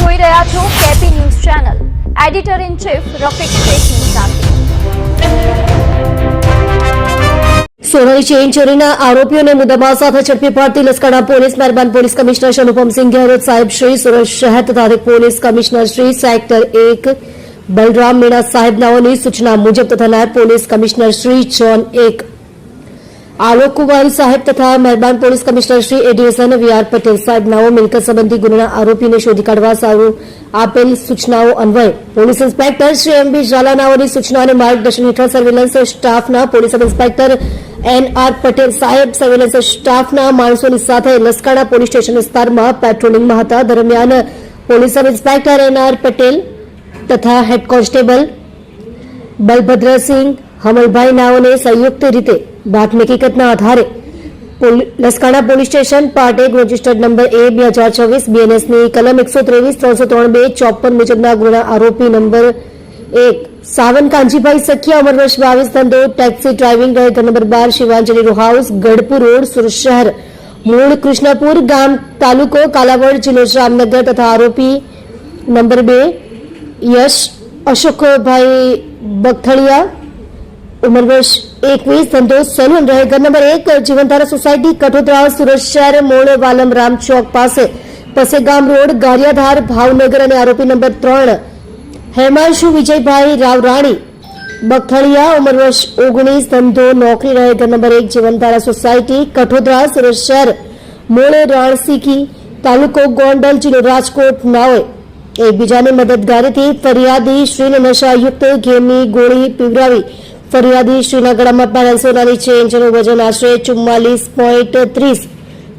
જોઈ રહ્યા છો KP news channel. Editor in chief Rafiq શેખની સાથે. સોનાની ચેઇન ચોરીના આરોપીઓને મુદ્દામાલ સાથે ઝડપી પાડતી લસકાણા પોલીસ મહેરબાન પોલીસ કમિશનર શ્રી અનુપમસિંહ ગેહલોત સાહેબ શ્રી, સુરત શહેર તથા અધિક police commissioner Shri sector 1 Balram Meena સાહેબ નાઓની સૂચના મુજબ તથા નાયબ police commissioner Shri zone 1 Alok Kumar સાહેબ તથા મહેરબાન police commissioner Shri ADSN VR Patel સાહેબ નાઓ મિલકત સંબંધી ગુનાના આરોપીને શોધી કાઢવા સારું આપેલ સૂચનાઓ અન્વયે police inspector Shri MB Zala નાઓની સૂચના અને માર્ગદર્શન હેઠળ સર્વેલન્સ સ્ટાફના police sub inspector NR Patel સાહેબ સર્વેલન્સ સ્ટાફના માણસોની સાથે લસકાણા પોલીસ સ્ટેશન વિસ્તારમાં પેટ્રોલિંગમાં હતા. દરમિયાન police sub inspector NR Patel તથા હેડ કોન્સ્ટેબલ બલભદ્રસિંહ હમલભાઈ નાઓને સંયુક્ત રીતે બાતમી હકીકતના આધારે Laskana police station part 1 registered number A 2024 બીએનએસની કલમ 123-303-254 મુજબના ગુના આરોપી નંબર 1 સાવન કાંજીભાઈ સખિયા ઉંમર વર્ષ 22 ધંધો ટેક્સી ડ્રાઇવિંગ રહે ઘર number 12 Shivanjali row house Gadhpur road Surat શહેર મૂળ કૃષ્ણપુર ગામ તાલુકો કાલાવડ જિલ્લો જામનગર તથા આરોપી નંબર 2 યશ અશોકભાઈ બગથળિયા ઉંમર વર્ષ 21 ધંધો સલૂન રહે ઘર નંબર 1 જીવનધારા સોસાયટી કઠોદરા સુરત શહેર મોડ વાલમ રામ ચોક પાસે પસેગામ રોડ ગારિયાધાર ભાવનગર અને આરોપી નંબર 3 હેમાંશુ વિજયભાઈ રાવરાણી બગથળિયા ઉંમર વર્ષ 19 ધંધો નોકરી રહે ઘર નંબર 1 જીવનધારા સોસાયટી કઠોદરા સુરત શહેર મોડ રાણસીકી તાલુકો ગોંડલ જિલ્લો રાજકોટ નાઓએ એકબીજાની મદદગારીથી ફરિયાદી શ્રીને નશાયુક્ત ઘેરની ગોળી પીવડાવી ફરિયાદી શ્રીના ગળામાં પહેરેલ સોનાની ચેન જેનું વજન આશરે 44.30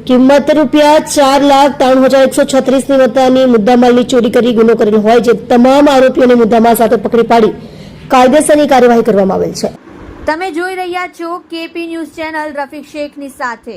કિંમત રૂપિયા 4,93,136 ની મત્તાની મુદ્દામાલની ચોરી કરી ગુનો કરેલ હોય જે તમામ આરોપીઓને મુદ્દામાલ સાથે પકડી પાડી કાયદેસરની કાર્યવાહી કરવામાં આવેલ છે. તમે જોઈ રહ્યા છો કેપી ન્યૂઝ ચેનલ રફીક શેખની સાથે.